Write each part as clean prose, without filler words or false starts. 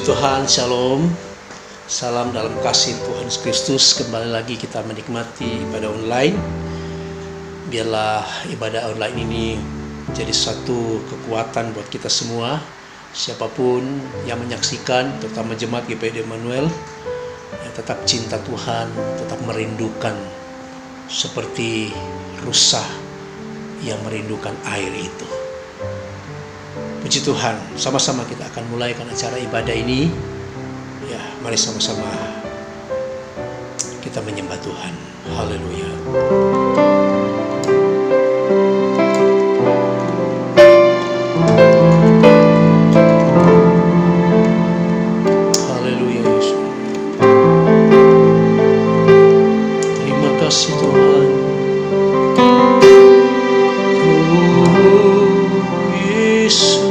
Tuhan, Shalom. Salam dalam kasih Tuhan Yesus Kristus. Kembali lagi kita menikmati ibadah online. Biarlah ibadah online ini menjadi satu kekuatan buat kita semua. Siapapun yang menyaksikan, terutama jemaat GPI Immanuel, yang tetap cinta Tuhan, tetap merindukan seperti rusa yang merindukan air itu. Puji Tuhan, sama-sama kita akan mulaikan acara ibadah ini. Ya, mari sama-sama kita menyembah Tuhan. Haleluya. Haleluya Yesus. Terima kasih Tuhan. Yesus.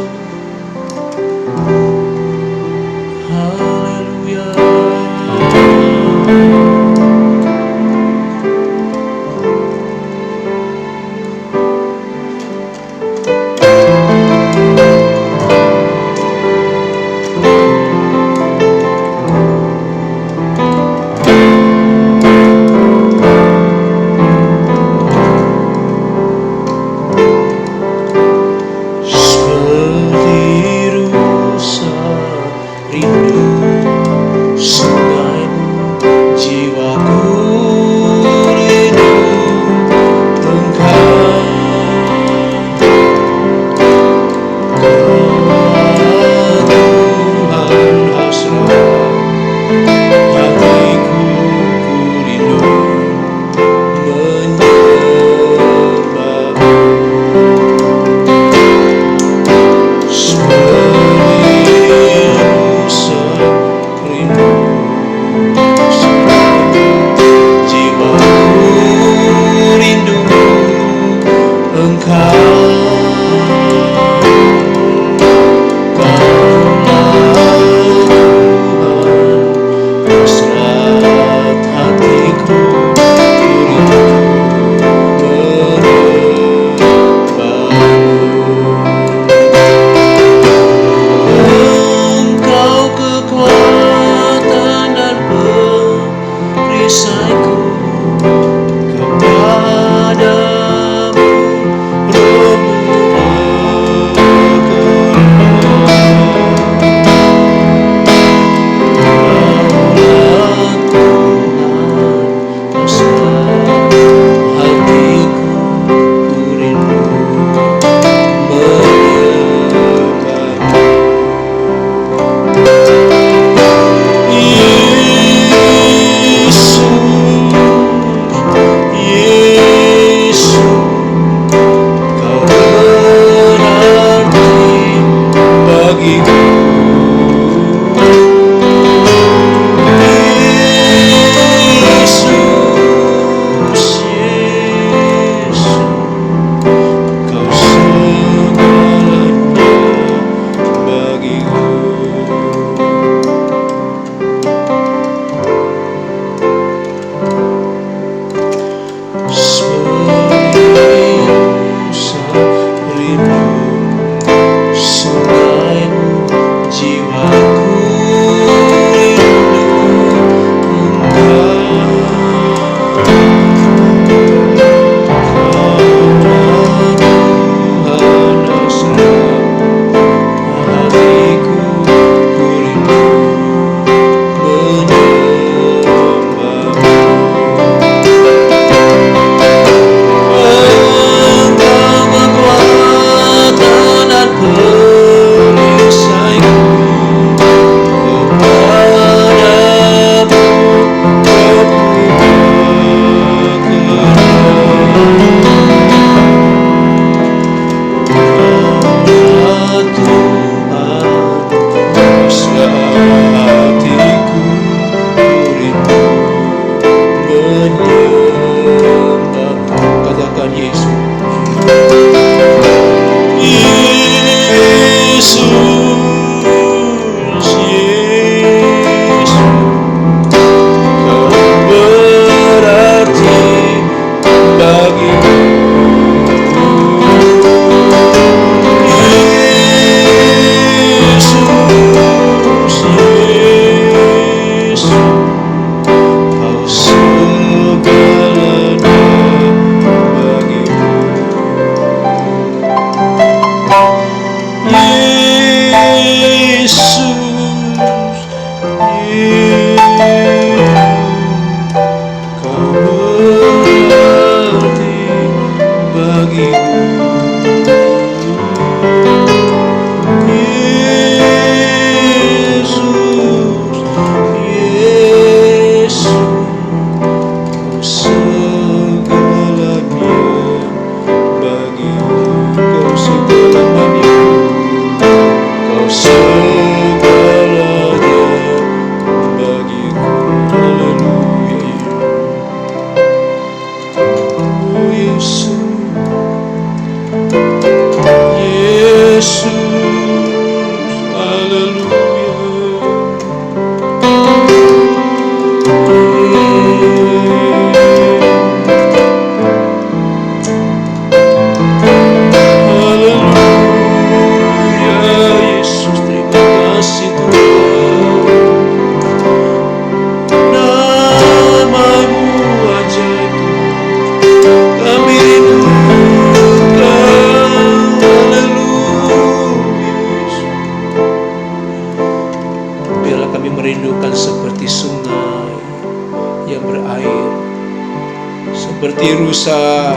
seperti rusa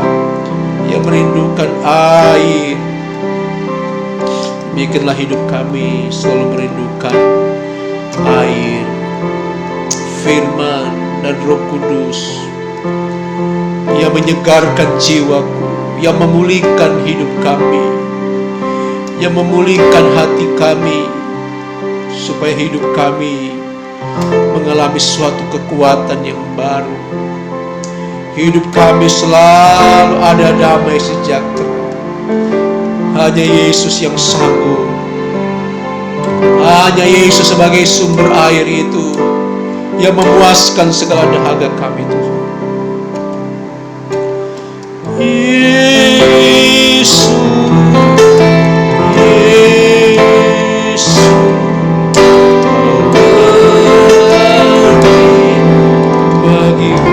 yang merindukan air. Biarkanlah hidup kami selalu merindukan air, firman dan Roh Kudus yang menyegarkan jiwaku, yang memulihkan hidup kami, yang memulihkan hati kami, supaya hidup kami mengalami suatu kekuatan yang baru. Hidup kami selalu ada damai sejahtera. Hanya Yesus yang sanggup. Hanya Yesus sebagai sumber air itu yang memuaskan segala dahaga kami, Tuhan. Yesus, Yesus, bagiku.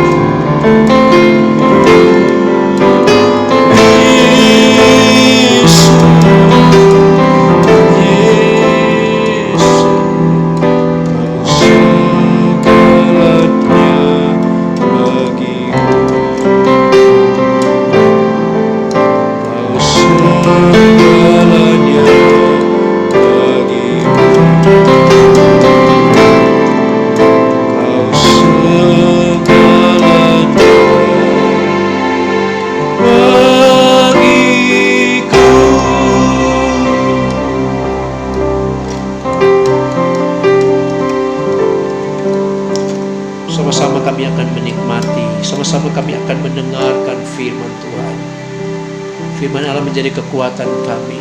Sama-sama kami akan menikmati, sama-sama kami akan mendengarkan firman Tuhan. Firman Allah menjadi kekuatan kami.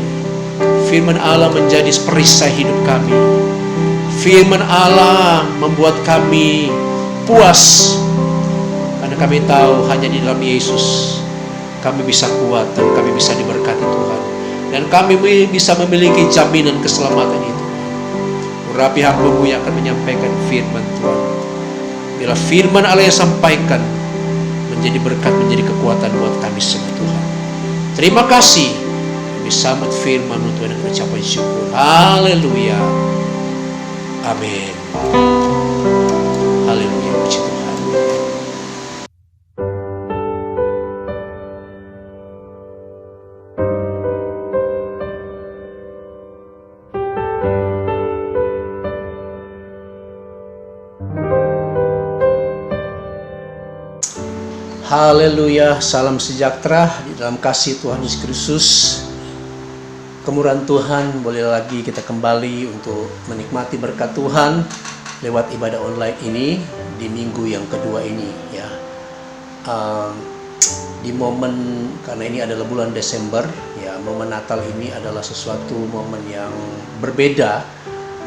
Firman Allah menjadi perisai hidup kami. Firman Allah membuat kami puas, karena kami tahu hanya di dalam Yesus kami bisa kuat dan kami bisa diberkati Tuhan, dan kami bisa memiliki jaminan keselamatan itu. Urapi hamba-Mu yang akan menyampaikan firman Tuhan. Bila firman Allah yang sampaikan menjadi berkat, menjadi kekuatan buat kami semua, Tuhan. Terima kasih. Kami sambut firman-Mu Tuhan dengan ucapan syukur. Haleluya. Amin. Haleluya. Puji Tuhan. Haleluya, salam sejahtera di dalam kasih Tuhan Yesus Kristus. Kemurahan Tuhan, boleh lagi kita kembali untuk menikmati berkat Tuhan lewat ibadah online ini di minggu yang kedua ini, ya. Di momen, karena ini adalah bulan Desember, ya, momen Natal ini adalah sesuatu momen yang berbeda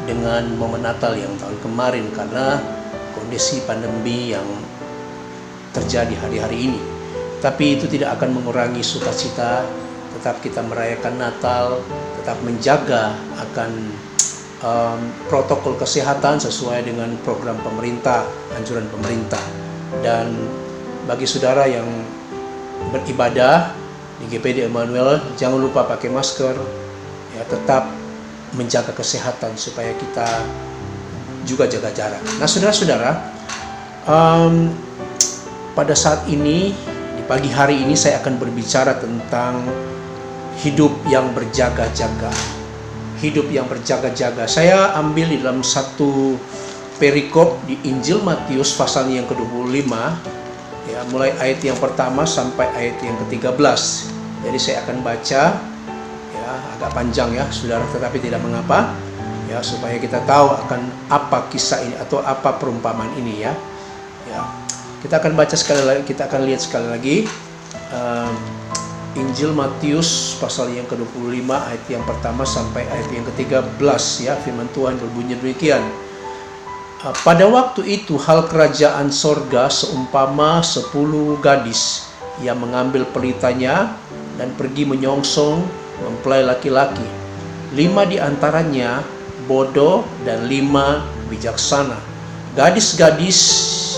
dengan momen Natal yang tahun kemarin karena kondisi pandemi yang terjadi hari-hari ini. Tapi itu tidak akan mengurangi sukacita. Tetap kita merayakan Natal, tetap menjaga akan protokol kesehatan sesuai dengan program pemerintah, anjuran pemerintah. Dan bagi saudara yang beribadah di GPD Emmanuel, jangan lupa pakai masker, ya, tetap menjaga kesehatan supaya kita juga jaga jarak. Nah, saudara-saudara, pada saat ini, di pagi hari ini saya akan berbicara tentang hidup yang berjaga-jaga. Hidup yang berjaga-jaga. Saya ambil di dalam satu perikop di Injil Matius pasal yang ke-25, ya, mulai ayat yang pertama sampai ayat yang ke-13. Jadi saya akan baca, ya, agak panjang ya, saudara, tetapi tidak mengapa, ya, supaya kita tahu akan apa kisah ini atau apa perumpamaan ini, ya. Ya. Kita akan baca sekali lagi, kita akan lihat sekali lagi Injil Matius pasal yang ke-25 ayat yang pertama sampai ayat yang ke-13, ya. Firman Tuhan berbunyi demikian. Pada waktu itu hal kerajaan sorga seumpama 10 gadis yang mengambil pelitanya dan pergi menyongsong mempelai laki-laki. 5 di antaranya bodoh dan 5 bijaksana. Gadis-gadis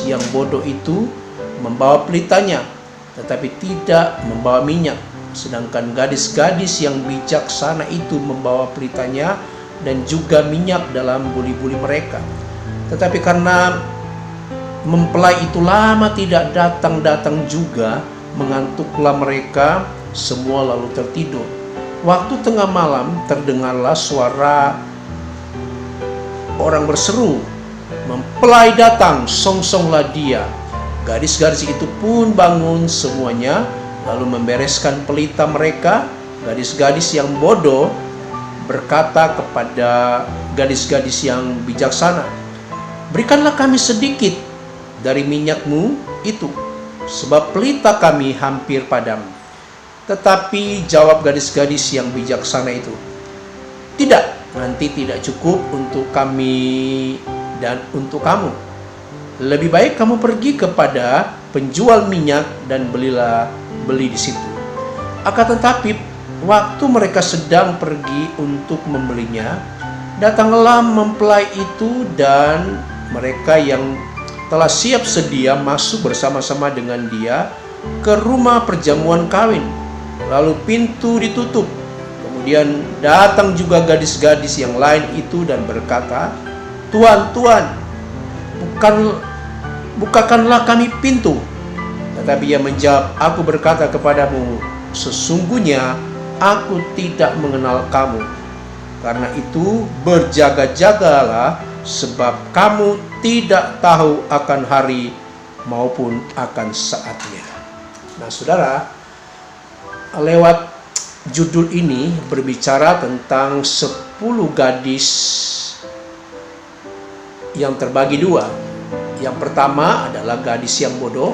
yang bodoh itu membawa pelitanya, tetapi tidak membawa minyak. Sedangkan gadis-gadis yang bijaksana itu membawa pelitanya dan juga minyak dalam buli-buli mereka. Tetapi karena mempelai itu lama tidak datang-datang juga, mengantuklah mereka semua lalu tertidur. Waktu tengah malam terdengarlah suara orang berseru, "Mempelai datang, songsonglah dia." Gadis-gadis itu pun bangun semuanya, lalu membereskan pelita mereka. Gadis-gadis yang bodoh berkata kepada gadis-gadis yang bijaksana, "Berikanlah kami sedikit dari minyakmu itu, sebab pelita kami hampir padam." Tetapi jawab gadis-gadis yang bijaksana itu, "Tidak, nanti tidak cukup untuk kami dan untuk kamu. Lebih baik kamu pergi kepada penjual minyak dan beli di situ." Akan tetapi waktu mereka sedang pergi untuk membelinya, datanglah mempelai itu dan mereka yang telah siap sedia masuk bersama-sama dengan dia ke rumah perjamuan kawin. Lalu pintu ditutup. Kemudian datang juga gadis-gadis yang lain itu dan berkata, "Tuan, Tuan, bukakanlah kami pintu." Tetapi ia menjawab, "Aku berkata kepadamu, sesungguhnya aku tidak mengenal kamu. Karena itu berjaga-jagalah, sebab kamu tidak tahu akan hari maupun akan saatnya." Nah, saudara, lewat judul ini berbicara tentang 10 gadis yang terbagi dua. Yang pertama adalah gadis yang bodoh,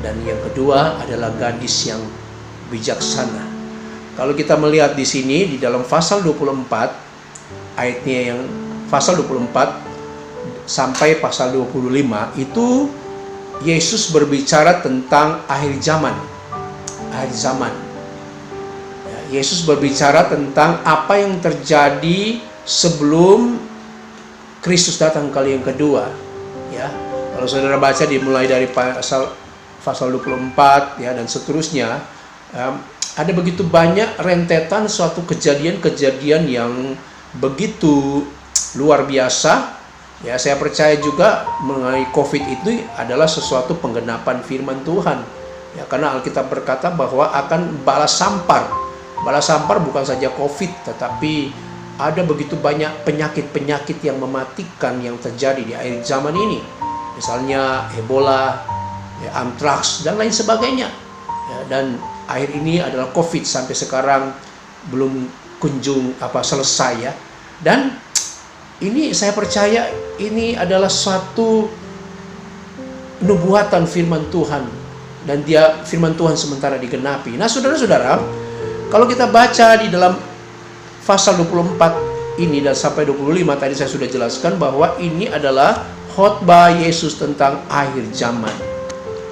dan yang kedua adalah gadis yang bijaksana. Kalau kita melihat di sini di dalam pasal 24, ayatnya yang pasal 24 sampai pasal 25, itu Yesus berbicara tentang akhir zaman. Yesus berbicara tentang apa yang terjadi sebelum Kristus datang kali yang kedua. Ya, kalau saudara baca dimulai dari pasal 24 ya dan seterusnya, ada begitu banyak rentetan suatu kejadian-kejadian yang begitu luar biasa. Ya, saya percaya juga mengenai COVID itu adalah sesuatu penggenapan firman Tuhan. Ya, karena Alkitab berkata bahwa akan balas sampar. Balas sampar bukan saja COVID, tetapi ada begitu banyak penyakit-penyakit yang mematikan yang terjadi di akhir zaman ini. Misalnya Ebola, ya, antraks, dan lain sebagainya. Ya, dan akhir ini adalah COVID, sampai sekarang belum kunjung selesai ya. Dan ini saya percaya ini adalah suatu nubuatan firman Tuhan. Dan firman Tuhan sementara digenapi. Nah, saudara-saudara, kalau kita baca di dalam pasal 24 ini dan sampai 25, tadi saya sudah jelaskan bahwa ini adalah khotbah Yesus tentang akhir zaman.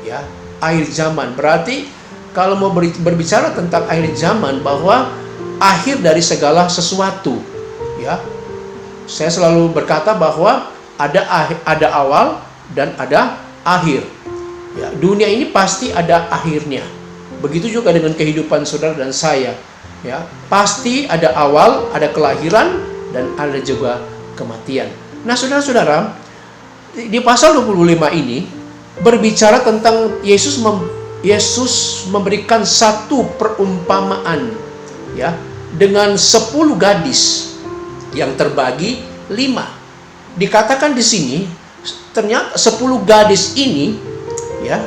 Ya, akhir zaman berarti kalau mau berbicara tentang akhir zaman, bahwa akhir dari segala sesuatu. Ya, saya selalu berkata bahwa ada awal dan ada akhir. Ya, dunia ini pasti ada akhirnya. Begitu juga dengan kehidupan saudara dan saya. Ya, pasti ada awal, ada kelahiran, dan ada juga kematian. Nah, saudara-saudara, di pasal 25 ini berbicara tentang Yesus memberikan satu perumpamaan, ya, dengan 10 gadis yang terbagi 5. Dikatakan di sini ternyata 10 gadis ini, ya,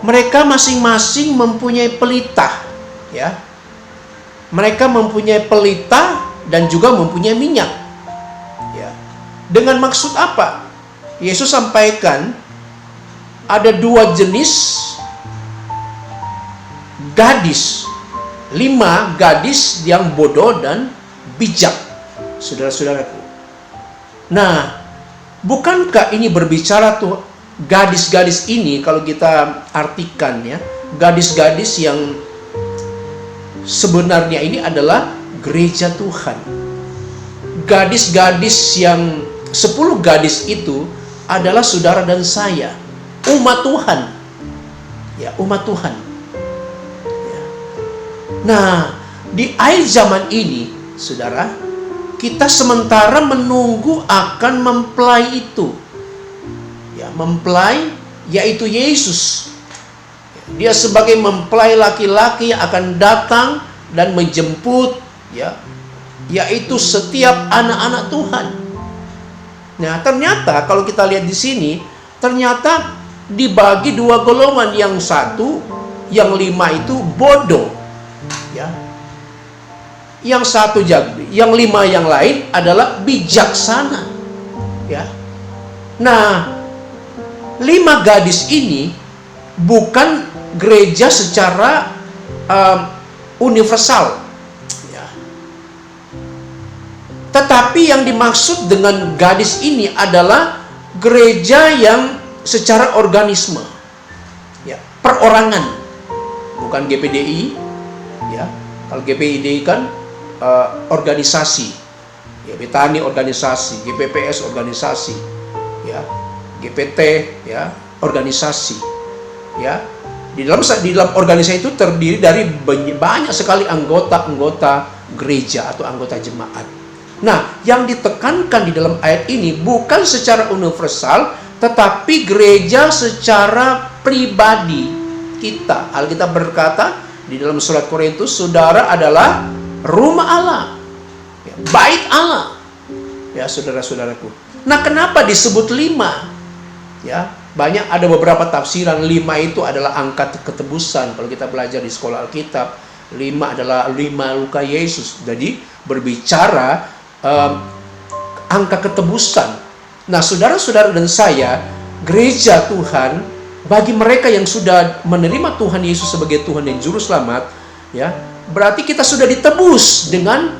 mereka masing-masing mempunyai pelita, ya. Mereka mempunyai pelita dan juga mempunyai minyak. Ya. Dengan maksud apa? Yesus sampaikan ada 2 jenis gadis. 5 gadis yang bodoh dan bijak, saudara-saudaraku. Nah, bukankah ini berbicara tuh gadis-gadis ini, kalau kita artikan ya, gadis-gadis yang sebenarnya ini adalah gereja Tuhan. Gadis-gadis yang 10 gadis itu adalah saudara dan saya, umat Tuhan. Ya, umat Tuhan. Ya. Nah, di akhir zaman ini, saudara, kita sementara menunggu akan mempelai itu. Ya, mempelai, yaitu Yesus. Dia sebagai mempelai laki-laki yang akan datang dan menjemput, yaitu setiap anak-anak Tuhan. Nah, ternyata kalau kita lihat di sini, ternyata dibagi dua golongan. Yang satu, yang 5 itu bodoh, Yang satu, yang 5 yang lain adalah bijaksana, Nah, 5 gadis ini bukan gereja secara universal, tetapi yang dimaksud dengan gadis ini adalah gereja yang secara organisme, perorangan, bukan GPDI, Kalau GPDI kan organisasi, Betani organisasi, GPPS organisasi, GPT, organisasi, Di dalam organisasi itu terdiri dari banyak sekali anggota gereja atau anggota jemaat. Nah, yang ditekankan di dalam ayat ini bukan secara universal, tetapi gereja secara pribadi kita. Alkitab berkata di dalam surat Korintus, saudara adalah rumah Allah, bait Allah, saudara-saudaraku. Nah, kenapa disebut 5? Banyak, ada beberapa tafsiran. 5 itu adalah angka ketebusan. Kalau kita belajar di sekolah Alkitab, 5 adalah 5 luka Yesus. Jadi berbicara angka ketebusan. Nah, saudara-saudara dan saya, gereja Tuhan, bagi mereka yang sudah menerima Tuhan Yesus sebagai Tuhan dan Juru Selamat, berarti kita sudah ditebus dengan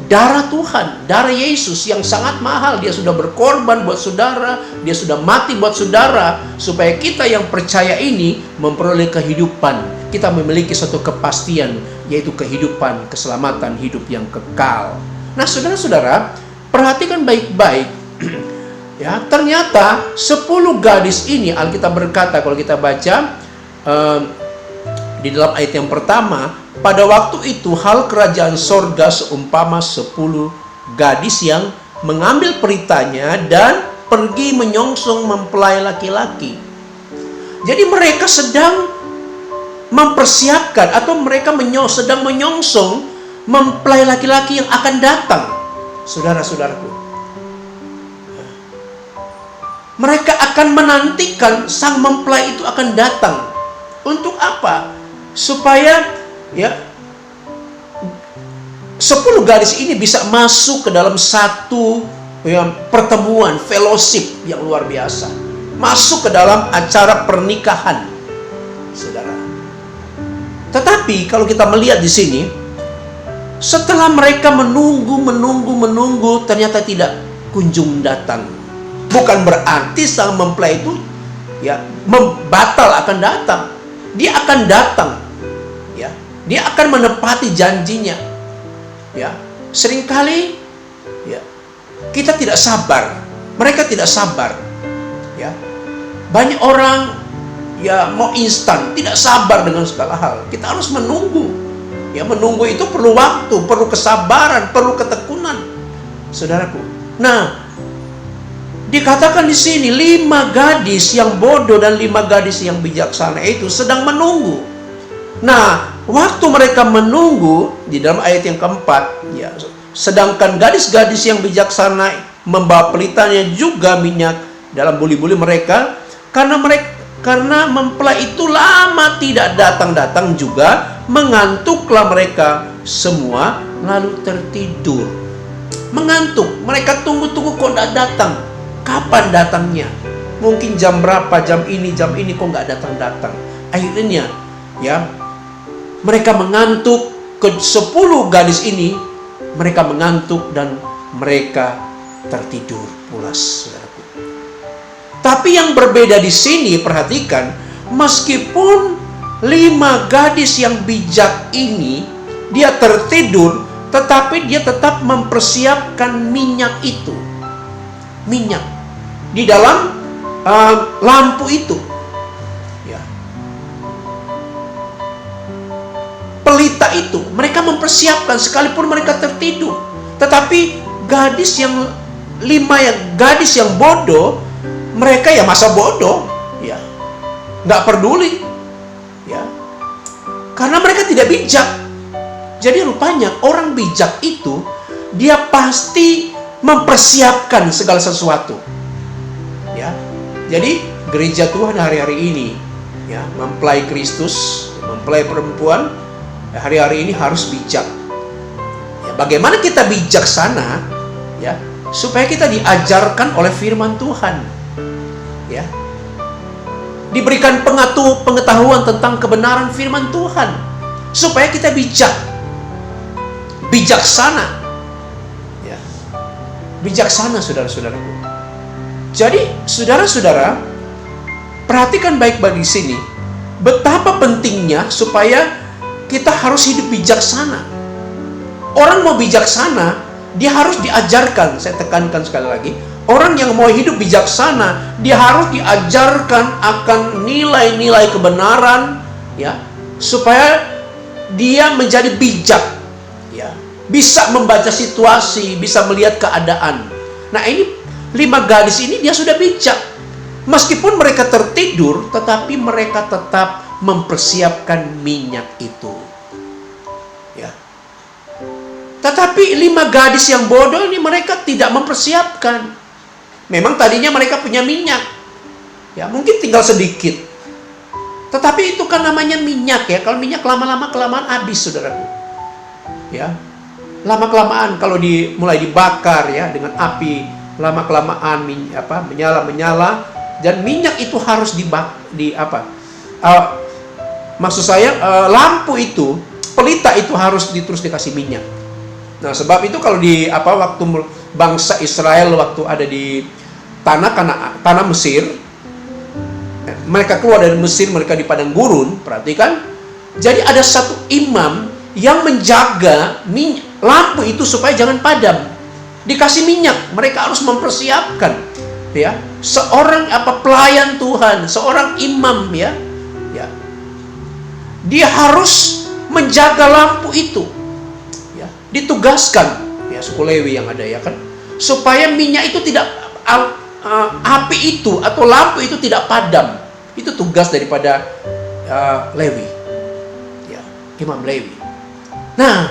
darah Tuhan, darah Yesus yang sangat mahal. Dia sudah berkorban buat saudara, dia sudah mati buat saudara, supaya kita yang percaya ini memperoleh kehidupan. Kita memiliki suatu kepastian, yaitu kehidupan, keselamatan, hidup yang kekal. Nah, saudara-saudara, perhatikan baik-baik. Ternyata 10 gadis ini, Alkitab berkata, kalau kita baca di dalam ayat yang pertama, pada waktu itu hal kerajaan sorga seumpama 10 gadis yang mengambil peritanya dan pergi menyongsong mempelai laki-laki. Jadi mereka sedang mempersiapkan, atau mereka sedang menyongsong mempelai laki-laki yang akan datang. Saudara-saudaraku, mereka akan menantikan sang mempelai itu akan datang. Untuk apa? Supaya 10 gadis ini bisa masuk ke dalam satu pertemuan, fellowship yang luar biasa. Masuk ke dalam acara pernikahan, saudara. Tetapi kalau kita melihat di sini, setelah mereka menunggu, ternyata tidak kunjung datang. Bukan berarti sang mempelai itu batal akan datang. Dia akan datang, dia akan menepati janjinya. Seringkali kita tidak sabar, mereka tidak sabar. Banyak orang mau instan, tidak sabar dengan segala hal. Kita harus menunggu. Menunggu itu perlu waktu, perlu kesabaran, perlu ketekunan, saudaraku. Nah, dikatakan di sini 5 gadis yang bodoh dan 5 gadis yang bijaksana itu sedang menunggu. Nah, waktu mereka menunggu di dalam ayat yang keempat, sedangkan gadis-gadis yang bijaksana membawa pelitanya juga minyak dalam buli-buli mereka, karena mempelai itu lama tidak datang-datang juga, mengantuklah mereka semua lalu tertidur. Mengantuk, mereka tunggu-tunggu kok tidak datang. Kapan datangnya? Mungkin jam berapa, jam ini kok nggak datang-datang. Akhirnya mereka mengantuk. Ke 10 gadis ini mereka mengantuk dan mereka tertidur pulas, saudaraku. Tapi yang berbeda di sini, perhatikan, meskipun 5 gadis yang bijak ini dia tertidur, tetapi dia tetap mempersiapkan minyak itu. Minyak di dalam lampu itu, pelita itu mereka mempersiapkan sekalipun mereka tertidur. Tetapi gadis yang 5 gadis yang bodoh, mereka ya masa bodoh, ya, nggak peduli, ya, karena mereka tidak bijak. Jadi rupanya orang bijak itu dia pasti mempersiapkan segala sesuatu, ya. Jadi gereja Tuhan hari-hari ini, ya, mempelai Kristus, mempelai perempuan, hari-hari ini harus bijak. Ya, bagaimana kita bijaksana, ya, supaya kita diajarkan oleh firman Tuhan, ya, diberikan pengetahuan tentang kebenaran firman Tuhan, supaya kita bijaksana, ya, bijaksana, saudara-saudaraku. Jadi, saudara-saudara, perhatikan baik-baik di sini, betapa pentingnya supaya kita harus hidup bijaksana. Orang mau bijaksana, dia harus diajarkan. Saya tekankan sekali lagi, orang yang mau hidup bijaksana, dia harus diajarkan akan nilai-nilai kebenaran, ya, supaya dia menjadi bijak, ya, bisa membaca situasi, bisa melihat keadaan. Nah, ini 5 gadis ini dia sudah bijak. Meskipun mereka tertidur, tetapi mereka tetap mempersiapkan minyak itu. Ya. Tetapi 5 gadis yang bodoh ini mereka tidak mempersiapkan. Memang tadinya mereka punya minyak, ya, mungkin tinggal sedikit. Tetapi itu kan namanya minyak, ya. Kalau minyak lama-lama kelamaan habis, saudaraku. Ya. Lama-kelamaan kalau mulai dibakar, ya, dengan api, lama-kelamaan menyala, dan minyak itu harus maksud saya, lampu itu, pelita itu harus terus dikasih minyak. Nah, sebab itu kalau waktu bangsa Israel waktu ada di tanah Mesir, mereka keluar dari Mesir, mereka di padang gurun, perhatikan. Jadi ada satu imam yang menjaga lampu itu supaya jangan padam. Dikasih minyak, mereka harus mempersiapkan, ya. Seorang pelayan Tuhan, seorang imam, ya, dia harus menjaga lampu itu, ya. Ditugaskan, ya, suku Lewi yang ada, ya kan, supaya minyak itu tidak api itu atau lampu itu tidak padam. Itu tugas daripada Lewi, ya, imam Lewi. Nah,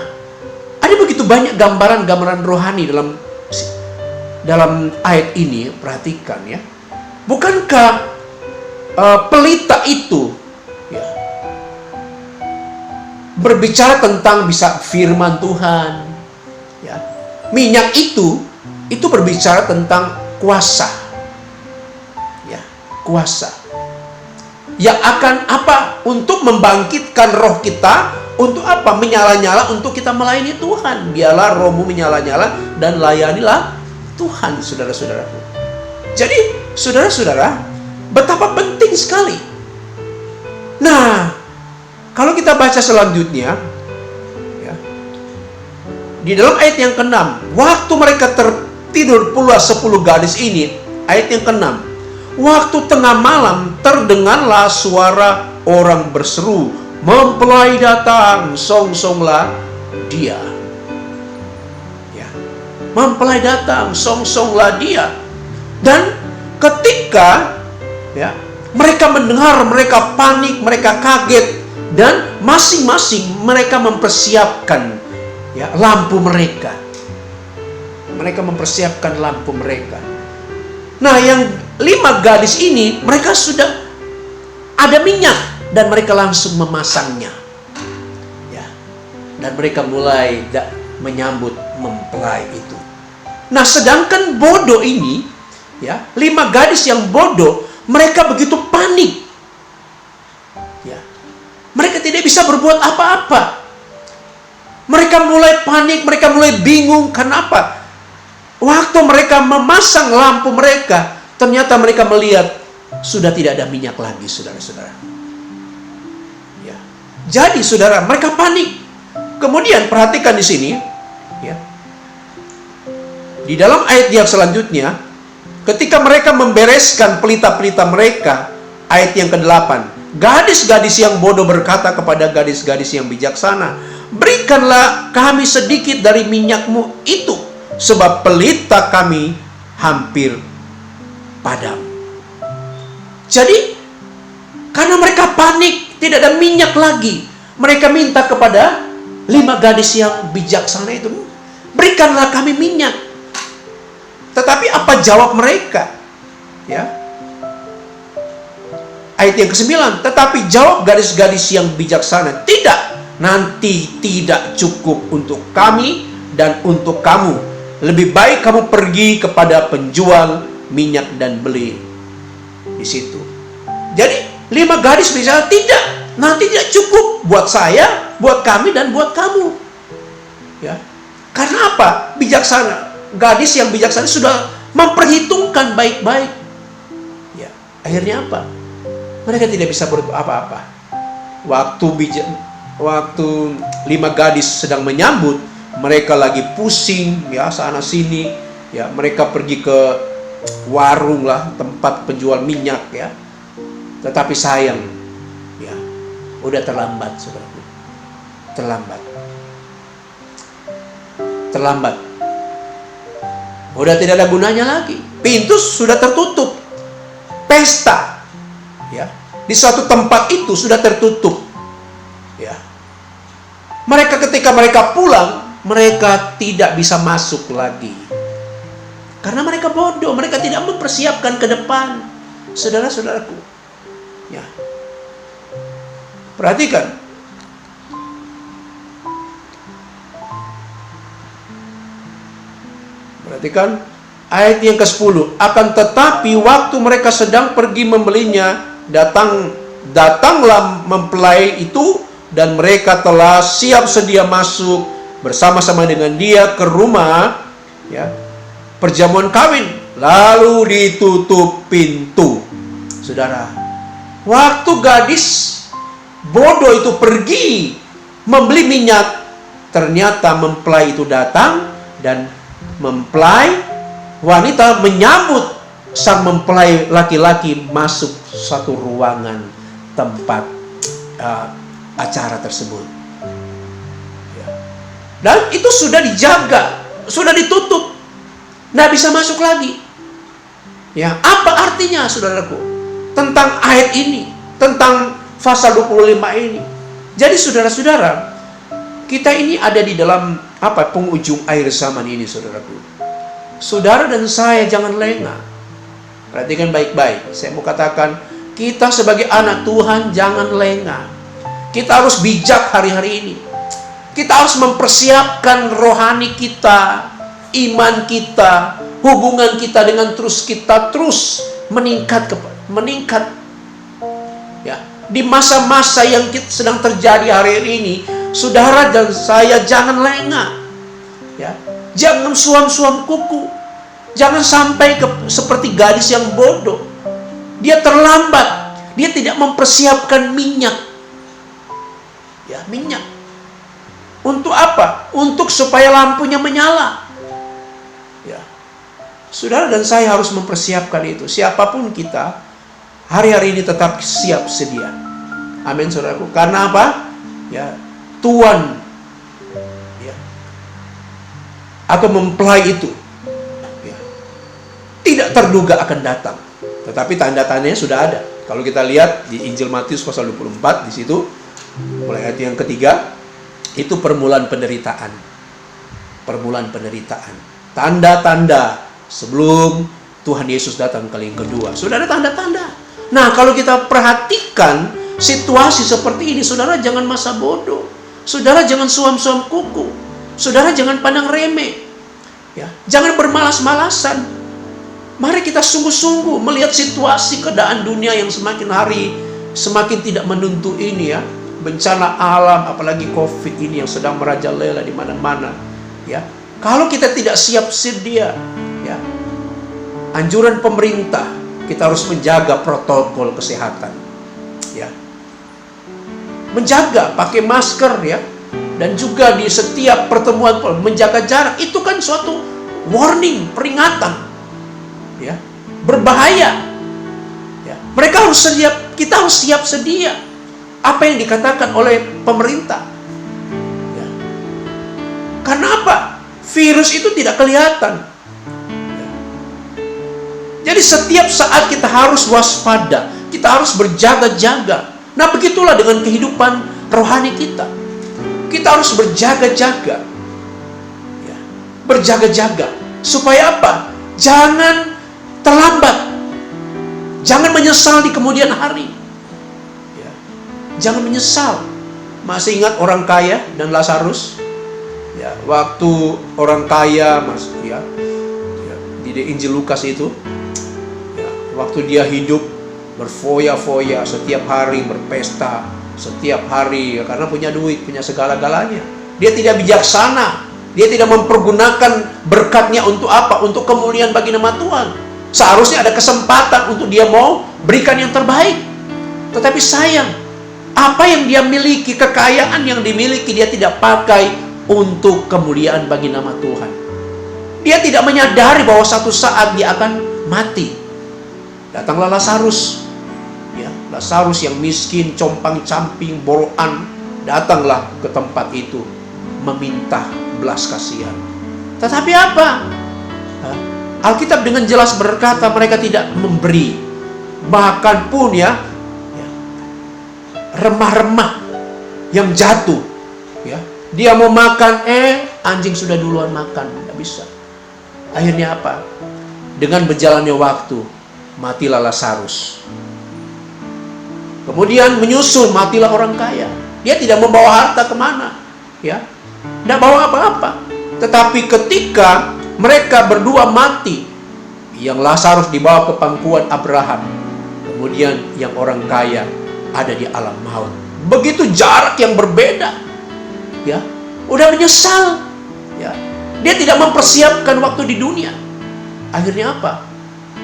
ada begitu banyak gambaran-gambaran rohani dalam ayat ini. Perhatikan, ya. Bukankah pelita itu, ya, berbicara tentang bisa firman Tuhan, ya. Minyak itu berbicara tentang kuasa, ya, kuasa yang akan untuk membangkitkan roh kita. Untuk menyala-nyala untuk kita melayani Tuhan. Biarlah rohmu menyala-nyala dan layanilah Tuhan, saudara-saudaraku. Jadi, saudara-saudara, betapa penting sekali. Nah, kalau kita baca selanjutnya, ya, di dalam ayat yang ke-6, waktu mereka tertidur pula 10 gadis ini, ayat yang ke-6, waktu tengah malam terdengarlah suara orang berseru, mempelai datang, song-songlah dia. Ya. Mempelai datang, song-songlah dia. Dan ketika, ya, mereka mendengar, mereka panik, mereka kaget, dan masing-masing mereka mempersiapkan, ya, lampu mereka. Mereka mempersiapkan lampu mereka. Nah, yang 5 gadis ini, mereka sudah ada minyak. Dan mereka langsung memasangnya, ya. Dan mereka mulai menyambut mempelai itu. Nah, sedangkan bodoh ini, ya, 5 gadis yang bodoh, mereka begitu panik, ya. Mereka tidak bisa berbuat apa-apa. Mereka mulai panik, mereka mulai bingung. Kenapa? Waktu mereka memasang lampu mereka, ternyata mereka melihat sudah tidak ada minyak lagi, saudara-saudara. Jadi, saudara, mereka panik. Kemudian perhatikan di sini, ya. Di dalam ayat yang selanjutnya, ketika mereka membereskan pelita-pelita mereka, ayat yang ke-8, gadis-gadis yang bodoh berkata kepada gadis-gadis yang bijaksana, berikanlah kami sedikit dari minyakmu itu, sebab pelita kami hampir padam. Jadi karena mereka panik, tidak ada minyak lagi, mereka minta kepada 5 gadis yang bijaksana itu, berikanlah kami minyak. Tetapi apa jawab mereka? Ya. Ayat yang ke-9, tetapi jawab gadis-gadis yang bijaksana, tidak, nanti tidak cukup untuk kami dan untuk kamu. Lebih baik kamu pergi kepada penjual minyak dan beli di situ. Jadi 5 gadis bicara, tidak, nanti tidak cukup buat saya, buat kami, dan buat kamu. Ya. Karena apa? Bijaksana. Gadis yang bijaksana sudah memperhitungkan baik-baik. Ya. Akhirnya apa? Mereka tidak bisa berbuat apa-apa. Waktu 5 gadis sedang menyambut, mereka lagi pusing, ya, sana sini, ya, mereka pergi ke warung lah, tempat penjual minyak, ya. Tetapi sayang, ya, udah terlambat, saudaraku. Terlambat. Udah tidak ada gunanya lagi. Pintu sudah tertutup. Pesta, ya, di suatu tempat itu sudah tertutup. Ya. Ketika mereka pulang, mereka tidak bisa masuk lagi. Karena mereka bodoh, mereka tidak mempersiapkan ke depan. Saudara-saudaraku. Ya. Perhatikan. Ayat yang ke-10. Akan tetapi waktu mereka sedang pergi membelinya, datanglah mempelai itu, dan mereka telah siap sedia masuk bersama-sama dengan dia ke rumah, ya, perjamuan kawin. Lalu ditutup pintu. Saudara, waktu gadis bodoh itu pergi membeli minyak, ternyata mempelai itu datang, dan mempelai wanita menyambut sang mempelai laki-laki masuk satu ruangan tempat acara tersebut. Ya. Dan itu sudah dijaga, sudah ditutup, nggak bisa masuk lagi. Ya, apa artinya, saudaraku, tentang ayat ini, tentang pasal 25 ini? Jadi saudara-saudara, kita ini ada di dalam penghujung akhir zaman ini, saudaraku. Saudara dan saya jangan lengah. Perhatikan baik-baik. Saya mau katakan, kita sebagai anak Tuhan jangan lengah. Kita harus bijak hari-hari ini. Kita harus mempersiapkan rohani kita, iman kita, hubungan kita dengan kita terus meningkat. Ya, di masa-masa yang sedang terjadi hari ini, saudara dan saya jangan lengah. Ya, jangan suam-suam kuku. Jangan sampai seperti gadis yang bodoh. Dia terlambat. Dia tidak mempersiapkan minyak. Ya, minyak. Untuk apa? Untuk supaya lampunya menyala. Ya. Saudara dan saya harus mempersiapkan itu. Siapapun kita, hari-hari ini tetap siap sedia. Amin, saudaraku. Karena apa? Ya, Tuhan, ya, atau mempelai itu, ya, tidak terduga akan datang. Tetapi tanda-tandanya sudah ada. Kalau kita lihat di Injil Matius pasal 24, di situ mulai ayat yang ketiga, itu permulaan penderitaan. Tanda-tanda sebelum Tuhan Yesus datang kali yang kedua. Sudah ada tanda-tanda. Nah, kalau kita perhatikan situasi seperti ini, saudara jangan masa bodoh. Saudara jangan suam-suam kuku. Saudara jangan pandang remeh. Ya, jangan bermalas-malasan. Mari kita sungguh-sungguh melihat situasi keadaan dunia yang semakin hari semakin tidak menentu ini, ya. Bencana alam, apalagi COVID ini yang sedang merajalela di mana-mana, ya. Kalau kita tidak siap sedia, ya, anjuran pemerintah, kita harus menjaga protokol kesehatan, ya. Menjaga, pakai masker, ya. Dan juga di setiap pertemuan menjaga jarak, itu kan suatu warning, peringatan, ya, berbahaya. Ya. Mereka harus siap, kita harus siap sedia. Apa yang dikatakan oleh pemerintah. Ya. Karena apa? Virus itu tidak kelihatan. Ya. Jadi setiap saat kita harus waspada. kita harus berjaga-jaga. Nah, begitulah dengan kehidupan rohani kita. Kita harus berjaga-jaga. Ya, berjaga-jaga. Supaya apa? Jangan terlambat. Jangan menyesal di kemudian hari. Ya, jangan menyesal. Masih ingat orang kaya dan Lazarus? Ya, waktu orang kaya, di Injil Lukas itu, ya, waktu dia hidup berfoya-foya, setiap hari berpesta, setiap hari, ya, karena punya duit, punya segala-galanya. Dia tidak bijaksana. Dia tidak mempergunakan berkatnya untuk apa? Untuk kemuliaan bagi nama Tuhan. Seharusnya ada kesempatan untuk dia mau berikan yang terbaik. Tetapi sayang, apa yang dia miliki, kekayaan yang dimiliki, dia tidak pakai untuk kemuliaan bagi nama Tuhan. Dia tidak menyadari bahwa satu saat dia akan mati. Datanglah Lazarus. Ya, Lazarus yang miskin, compang-camping, borokan, datanglah ke tempat itu meminta belas kasihan. Tetapi apa? Alkitab dengan jelas berkata mereka tidak memberi. Bahkan pun remah-remah yang jatuh, ya, dia mau makan, anjing sudah duluan makan, tidak bisa. Akhirnya apa? Dengan berjalannya waktu, matilah Lazarus. Kemudian menyusul, matilah orang kaya. Dia tidak membawa harta kemana, ya, tidak bawa apa-apa. Tetapi ketika mereka berdua mati, yang Lazarus dibawa ke pangkuan Abraham, kemudian yang orang kaya ada di alam maut. Begitu jarak yang berbeda, ya. Udah menyesal, ya. Dia tidak mempersiapkan waktu di dunia. Akhirnya apa?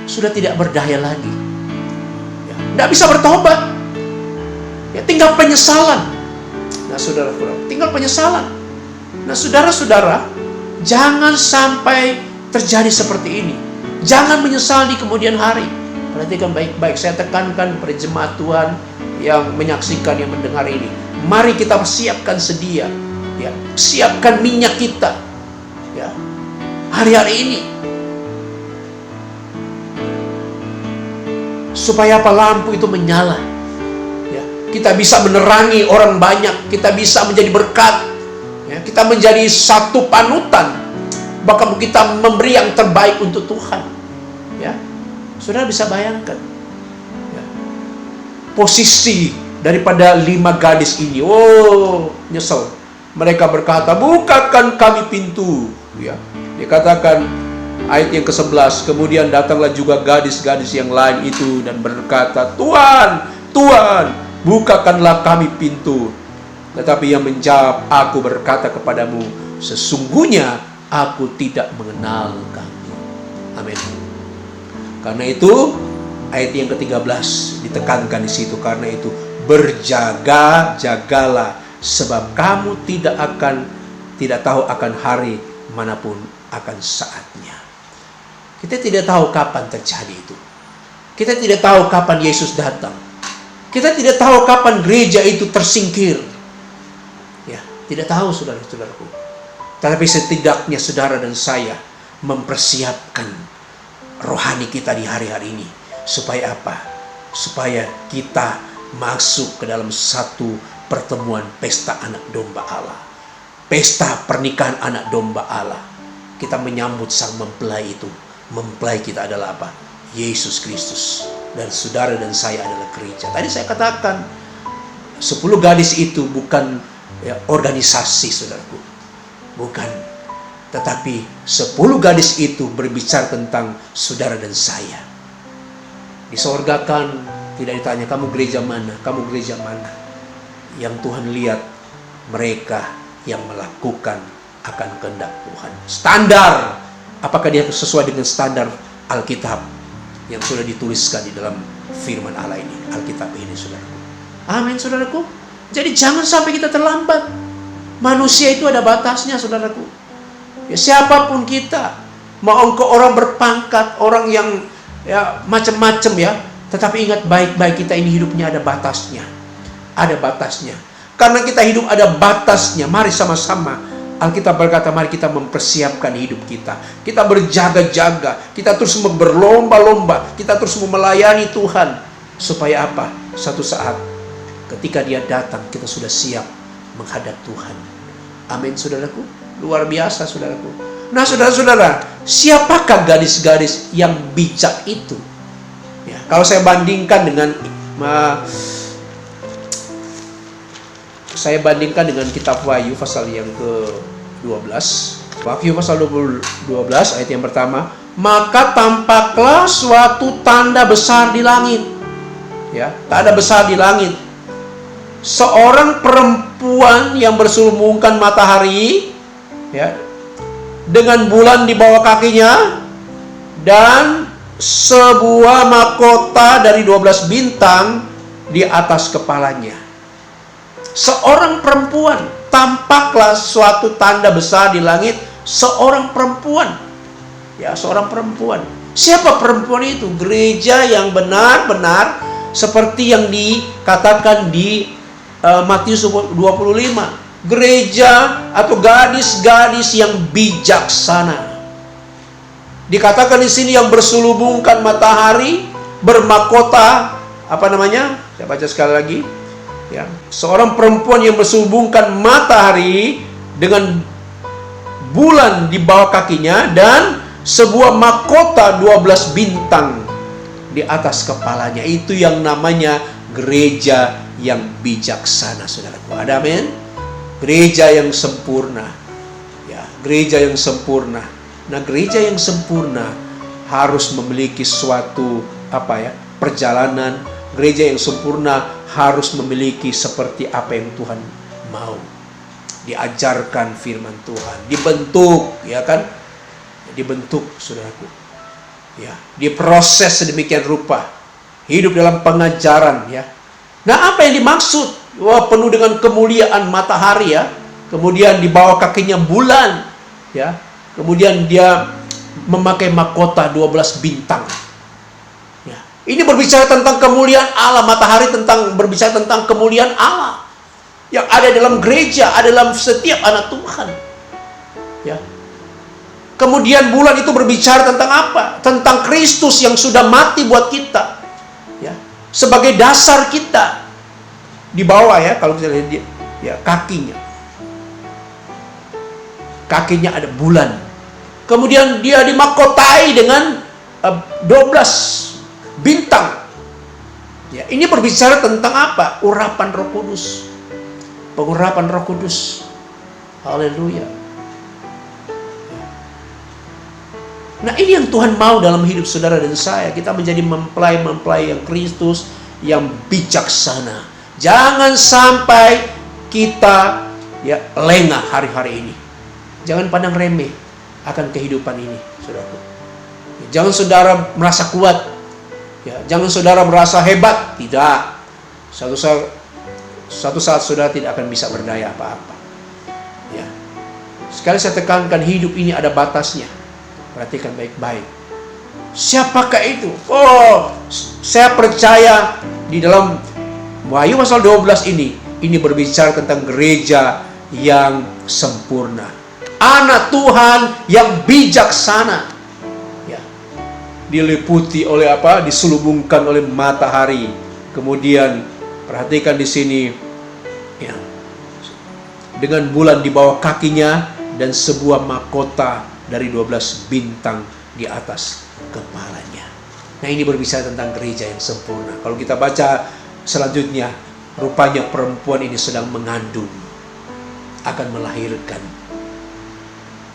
Sudah tidak berdaya lagi, ya. Tidak bisa bertobat, ya. Tinggal penyesalan. Nah, saudara-saudara, tinggal penyesalan. Nah, saudara-saudara, jangan sampai terjadi seperti ini. Jangan menyesal di kemudian hari. Perhatikan baik-baik. Saya tekankan pada jemaat Tuhan yang menyaksikan, yang mendengar ini. Mari kita siapkan sedia, ya. Siapkan minyak kita, ya, hari-hari ini. Supaya apa? Lampu itu menyala, ya. Kita bisa menerangi orang banyak. Kita bisa menjadi berkat, ya. Kita menjadi satu panutan. Bahkan kita memberi yang terbaik untuk Tuhan, ya. Saudara bisa bayangkan, ya, posisi daripada 5 gadis ini. Oh, nyesel. Mereka berkata, bukakan kami pintu, ya. Dikatakan ayat yang ke-11, kemudian datanglah juga gadis-gadis yang lain itu dan berkata, Tuhan, Tuhan, bukakanlah kami pintu. Tetapi yang menjawab, aku berkata kepadamu, sesungguhnya aku tidak mengenal kamu. Amin. Karena itu ayat yang ke-13 ditekankan di situ. Karena itu berjaga-jagalah, sebab kamu tidak tahu akan hari manapun akan saatnya. Kita tidak tahu kapan terjadi itu. Kita tidak tahu kapan Yesus datang. Kita tidak tahu kapan gereja itu tersingkir. Ya, tidak tahu, saudara-saudaraku. Tetapi setidaknya saudara dan saya mempersiapkan rohani kita di hari-hari ini. Supaya apa? Supaya kita masuk ke dalam satu pertemuan pesta anak domba Allah. Pesta pernikahan anak domba Allah. Kita menyambut sang mempelai itu. Mempelai kita adalah apa? Yesus Kristus. Dan saudara dan saya adalah gereja. Tadi saya katakan 10 gadis itu bukan organisasi, saudaraku. Bukan. Tetapi 10 gadis itu berbicara tentang saudara dan saya. Di sorga kan tidak ditanya, kamu gereja mana? Kamu gereja mana? Yang Tuhan lihat mereka yang melakukan akan kehendak Tuhan. Standar. Apakah dia sesuai dengan standar Alkitab yang sudah dituliskan di dalam firman Allah ini? Alkitab ini, saudaraku. Amin, saudaraku. Jadi jangan sampai kita terlambat. Manusia itu ada batasnya, saudaraku. Ya, siapapun kita, mau engkau orang berpangkat, orang yang macam-macam, ya, tetapi ingat baik-baik, kita ini hidupnya ada batasnya. Ada batasnya. Karena kita hidup ada batasnya. Mari sama-sama Alkitab berkata, mari kita mempersiapkan hidup kita. Kita berjaga-jaga, kita terus berlomba-lomba, kita terus melayani Tuhan. Supaya apa? Satu saat ketika dia datang, kita sudah siap menghadap Tuhan. Amin, saudaraku. Luar biasa, saudaraku. Nah, saudara-saudara, siapakah gadis-gadis yang bijak itu? Ya, kalau saya bandingkan dengan kitab Wahyu pasal yang ke-12. Wahyu pasal 12 ayat yang pertama, maka tampaklah suatu tanda besar di langit. Ya, tanda besar di langit. Seorang perempuan yang berselubungkan matahari, ya, dengan bulan di bawah kakinya, dan sebuah mahkota dari 12 bintang di atas kepalanya. Seorang perempuan, tampaklah suatu tanda besar di langit, seorang perempuan. Ya, seorang perempuan. Siapa perempuan itu? Gereja yang benar-benar seperti yang dikatakan di Matius 25. Gereja atau gadis-gadis yang bijaksana. Dikatakan di sini yang berselubungkan matahari, bermahkota, apa namanya? Saya baca sekali lagi. Ya, seorang perempuan yang berselubungkan matahari dengan bulan di bawah kakinya, dan sebuah mahkota 12 bintang di atas kepalanya. Itu yang namanya gereja yang bijaksana, saudaraku. Ada amin? Gereja yang sempurna. Ya, gereja yang sempurna. Nah, gereja yang sempurna harus memiliki suatu perjalanan. Gereja yang sempurna harus memiliki seperti apa yang Tuhan mau. Diajarkan firman Tuhan, dibentuk, ya kan? Dibentuk, saudaraku. Ya, diproses sedemikian rupa. Hidup dalam pengajaran, ya. Nah, apa yang dimaksud? Wah, penuh dengan kemuliaan matahari, ya. Kemudian di bawah kakinya bulan, ya. Kemudian dia memakai mahkota 12 bintang. Ya. Ini berbicara tentang kemuliaan Allah. Matahari berbicara tentang kemuliaan Allah yang ada dalam gereja, ada dalam setiap anak Tuhan. Ya. Kemudian bulan itu berbicara tentang apa? Tentang Kristus yang sudah mati buat kita. Ya. Sebagai dasar kita. Di bawah, ya, kalau kita lihat dia, ya, kakinya. Kakinya ada bulan. Kemudian dia dimahkotai dengan 12 bintang. Ya, ini berbicara tentang apa? Urapan Roh Kudus. Pengurapan Roh Kudus. Haleluya. Nah, ini yang Tuhan mau dalam hidup saudara dan saya. Kita menjadi mempelai-mempelai yang Kristus, yang bijaksana. Jangan sampai kita, ya, lengah hari-hari ini. Jangan pandang remeh akan kehidupan ini, saudaraku. Jangan saudara merasa kuat. Ya, jangan saudara merasa hebat. Tidak. Suatu saat saudara tidak akan bisa berdaya apa-apa. Ya. Sekali saya tekankan, hidup ini ada batasnya. Perhatikan baik-baik. Siapakah itu? Oh, saya percaya di dalam Wahyu pasal 12 ini berbicara tentang gereja yang sempurna. Anak Tuhan yang bijaksana. Ya. Diliputi oleh apa? Diselubungkan oleh matahari. Kemudian perhatikan di sini, ya, dengan bulan di bawah kakinya dan sebuah mahkota dari 12 bintang di atas kepalanya. Nah, ini berbicara tentang gereja yang sempurna. Kalau kita baca selanjutnya, rupanya perempuan ini sedang mengandung, akan melahirkan.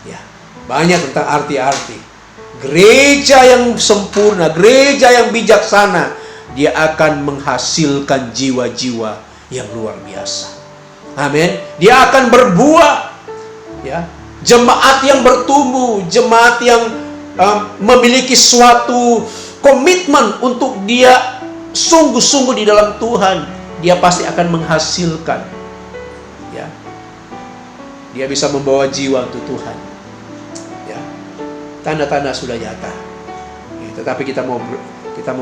Ya, banyak tentang arti-arti. Gereja yang sempurna, gereja yang bijaksana, dia akan menghasilkan jiwa-jiwa yang luar biasa. Amin. Dia akan berbuah, ya. Jemaat yang bertumbuh, jemaat yang memiliki suatu komitmen untuk dia sungguh-sungguh di dalam Tuhan, dia pasti akan menghasilkan. Ya. Dia bisa membawa jiwa untuk Tuhan. Ya. Tanda-tanda sudah nyata. Ya, tetapi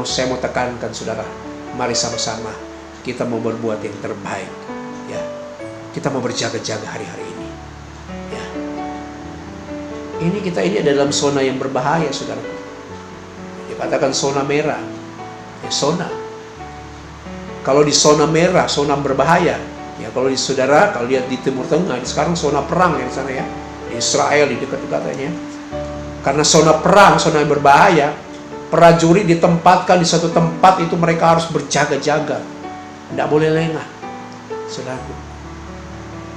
saya mau tekankan, saudara, mari sama-sama kita mau berbuat yang terbaik. Ya. Kita mau berjaga-jaga hari-hari ini. Ya. Kita ini ada dalam zona yang berbahaya, saudara. Dikatakan zona merah. Ya, zona. Kalau di zona merah, zona berbahaya. Ya, kalau di saudara, kalau lihat di Timur Tengah, sekarang zona perang yang sana ya. Di Israel, di dekat-dekatnya. Karena zona perang, zona yang berbahaya, prajurit ditempatkan di satu tempat itu mereka harus berjaga-jaga. Tidak boleh lengah. Saudaraku.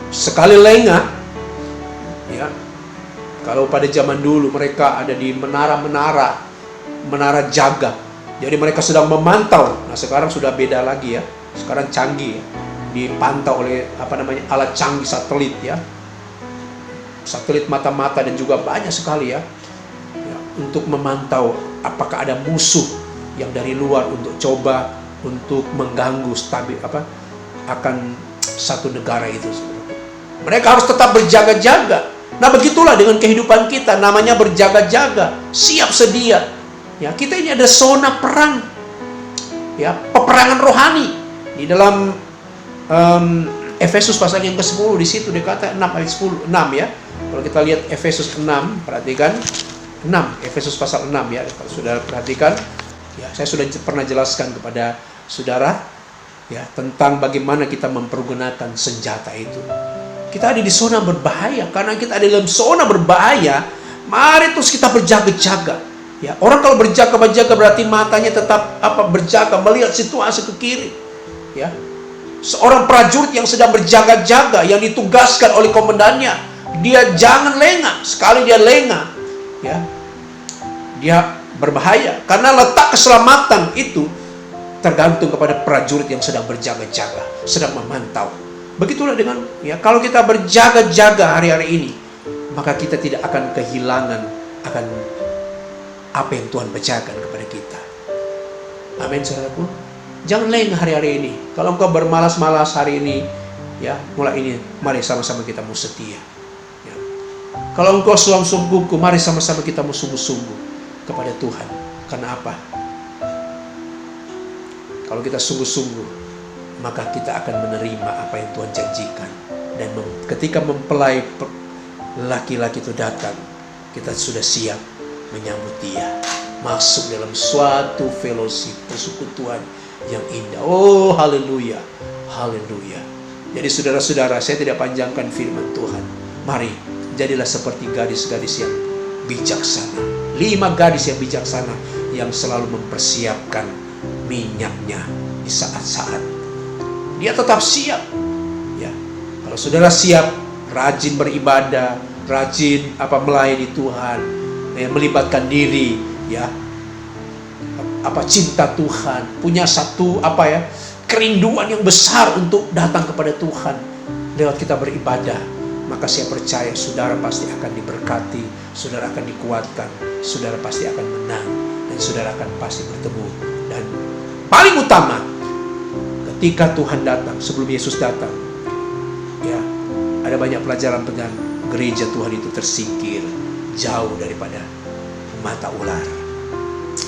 Sekali lengah, ya, kalau pada zaman dulu mereka ada di menara jaga. Jadi mereka sedang memantau. Nah, sekarang sudah beda lagi ya. Sekarang canggih ya. Dipantau oleh alat canggih satelit ya. Satelit mata-mata dan juga banyak sekali ya. Untuk memantau apakah ada musuh yang dari luar untuk coba untuk mengganggu akan satu negara itu. Mereka harus tetap berjaga-jaga. Nah, begitulah dengan kehidupan kita, namanya berjaga-jaga, siap sedia. Ya, kita ini ada zona perang. Ya, peperangan rohani. Di dalam Efesus pasal yang ke-10 di situ dikata 6 ayat 10, 6 ya. Kalau kita lihat Efesus 6, perhatikan 6, Efesus pasal 6 ya. Kalau sudah perhatikan, ya, saya sudah pernah jelaskan kepada saudara ya tentang bagaimana kita mempergunakan senjata itu. Kita ada di zona berbahaya. Karena kita ada dalam zona berbahaya, mari terus kita berjaga-jaga. Ya, orang kalau berjaga-jaga berarti matanya tetap berjaga, melihat situasi ke kiri. Ya. Seorang prajurit yang sedang berjaga-jaga, yang ditugaskan oleh komandannya, dia jangan lengah. Sekali dia lengah, ya, dia berbahaya. Karena letak keselamatan itu tergantung kepada prajurit yang sedang berjaga-jaga, sedang memantau. Begitulah dengan kalau kita berjaga-jaga hari-hari ini, maka kita tidak akan kehilangan akan apa yang Tuhan bacakan kepada kita. Amin, saudaraku. Jangan lengah hari-hari ini. Kalau engkau bermalas-malas hari ini, ya, mulai ini, mari sama-sama kita mau setia. Ya. Kalau engkau sungguh-sungguh, mari sama-sama kita mau sungguh-sungguh kepada Tuhan. Karena apa? Kalau kita sungguh-sungguh, maka kita akan menerima apa yang Tuhan janjikan. Dan ketika mempelai laki-laki itu datang, kita sudah siap menyambut dia, masuk dalam suatu fellowship, persekutuan yang indah. Oh, haleluya, haleluya. Jadi saudara-saudara, saya tidak panjangkan firman Tuhan. Mari, jadilah seperti gadis-gadis yang bijaksana. 5 gadis yang bijaksana yang selalu mempersiapkan minyaknya di saat-saat dia tetap siap. Ya, kalau saudara siap, rajin beribadah, rajin melayani Tuhan, ya, melibatkan diri, ya, cinta Tuhan, punya satu kerinduan yang besar untuk datang kepada Tuhan lewat kita beribadah, maka saya percaya saudara pasti akan diberkati, saudara akan dikuatkan, saudara pasti akan menang, dan saudara akan pasti bertemu. Dan paling utama, ketika Tuhan datang, sebelum Yesus datang, ya, ada banyak pelajaran tentang gereja Tuhan itu tersingkir jauh daripada mata ular.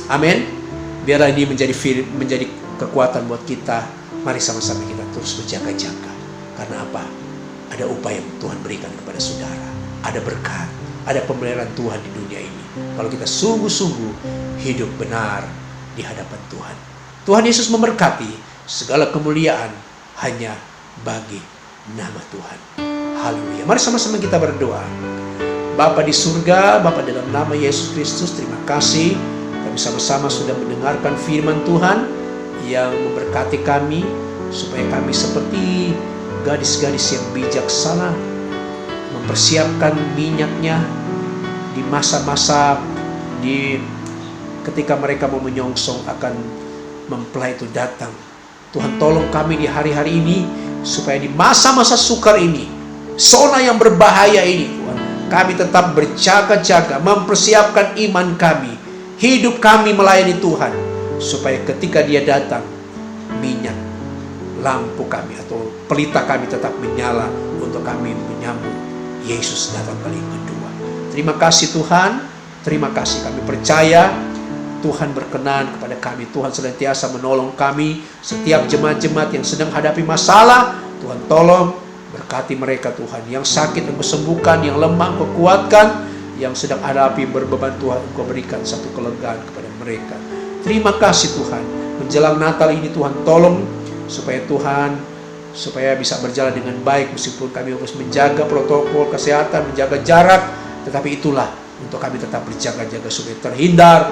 Amin. Biarlah ini menjadi kekuatan buat kita. Mari sama-sama kita terus berjaga-jaga. Karena apa? Ada upaya yang Tuhan berikan kepada saudara. Ada berkat, ada pemeliharaan Tuhan di dunia ini. Kalau kita sungguh-sungguh hidup benar di hadapan Tuhan. Tuhan Yesus memberkati. Segala kemuliaan hanya bagi nama Tuhan. Haleluya. Mari sama-sama kita berdoa. Bapa di surga, Bapa dalam nama Yesus Kristus, terima kasih. Kami sama-sama sudah mendengarkan firman Tuhan yang memberkati kami, supaya kami seperti gadis-gadis yang bijaksana, mempersiapkan minyaknya di masa-masa ketika mereka mau menyongsong akan mempelai itu datang. Tuhan tolong kami di hari-hari ini, supaya di masa-masa sukar ini, zona yang berbahaya ini, Tuhan, kami tetap berjaga-jaga, mempersiapkan iman kami, hidup kami melayani Tuhan, supaya ketika dia datang, minyak lampu kami atau pelita kami tetap menyala untuk kami menyambut Yesus datang kali yang kedua. Terima kasih Tuhan, terima kasih, kami percaya Tuhan berkenan kepada kami. Tuhan senantiasa menolong kami. Setiap jemaat-jemaat yang sedang hadapi masalah, Tuhan tolong berkati mereka Tuhan. Yang sakit Engkau sembuhkan, yang lemah Engkau kuatkan, yang sedang hadapi berbeban Tuhan Engkau berikan satu kelegaan kepada mereka. Terima kasih Tuhan. Menjelang Natal ini Tuhan tolong supaya Tuhan, supaya bisa berjalan dengan baik meskipun kami harus menjaga protokol kesehatan, menjaga jarak, tetapi itulah untuk kami tetap berjaga-jaga supaya terhindar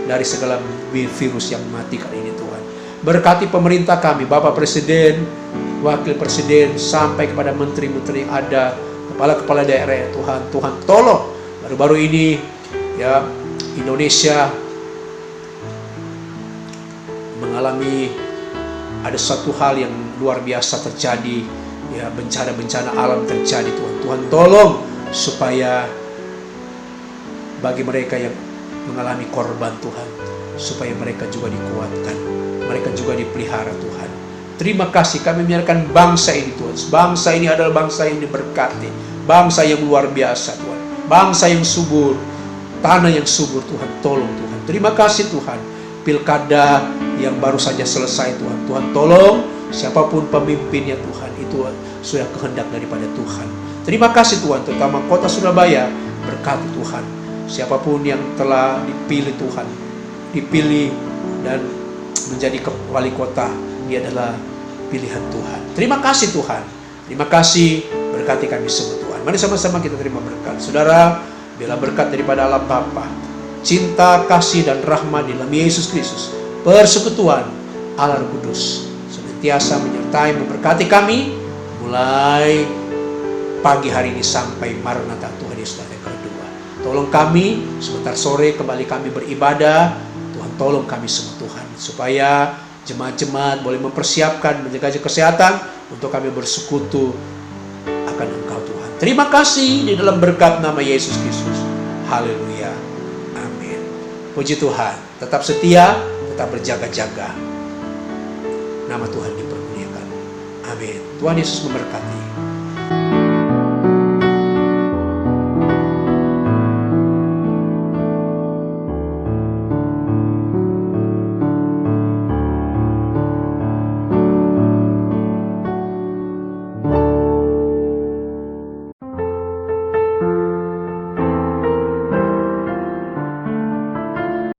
dari segala virus yang mematikan ini Tuhan. Berkati pemerintah kami, Bapak Presiden, Wakil Presiden, sampai kepada menteri-menteri yang ada, kepala-kepala daerah ya Tuhan. Tuhan tolong, baru-baru ini ya Indonesia mengalami ada satu hal yang luar biasa terjadi, ya bencana-bencana alam terjadi Tuhan. Tuhan tolong supaya bagi mereka yang mengalami korban Tuhan, supaya mereka juga dikuatkan, mereka juga dipelihara Tuhan. Terima kasih kami menyerahkan bangsa ini Tuhan. Bangsa ini adalah bangsa yang diberkati, bangsa yang luar biasa Tuhan, bangsa yang subur, tanah yang subur Tuhan. Tolong Tuhan. Terima kasih Tuhan. Pilkada yang baru saja selesai Tuhan. Tuhan tolong siapapun pemimpinnya Tuhan, itu sudah kehendak daripada Tuhan. Terima kasih Tuhan, terutama kota Surabaya, berkati Tuhan. Siapapun yang telah dipilih Tuhan, dipilih dan menjadi wali kota, dia adalah pilihan Tuhan. Terima kasih Tuhan. Terima kasih, berkati kami semua Tuhan. Mari sama-sama kita terima berkat. Saudara, biarlah berkat daripada Allah Bapa, cinta, kasih, dan rahmat di dalam Yesus Kristus, persekutuan Allah Roh Kudus senantiasa menyertai memberkati kami mulai pagi hari ini sampai Maranatha Tuhan Yesus datang kedua. Tolong kami sebentar sore kembali kami beribadah. Tuhan tolong kami semua Tuhan, supaya jemaat-jemaat boleh mempersiapkan menjaga kesehatan untuk kami bersekutu akan Engkau Tuhan. Terima kasih di dalam berkat nama Yesus Kristus. Haleluya. Amin. Puji Tuhan. Tetap setia, tetap berjaga-jaga. Nama Tuhan dipermuliakan. Amin. Tuhan Yesus memberkati.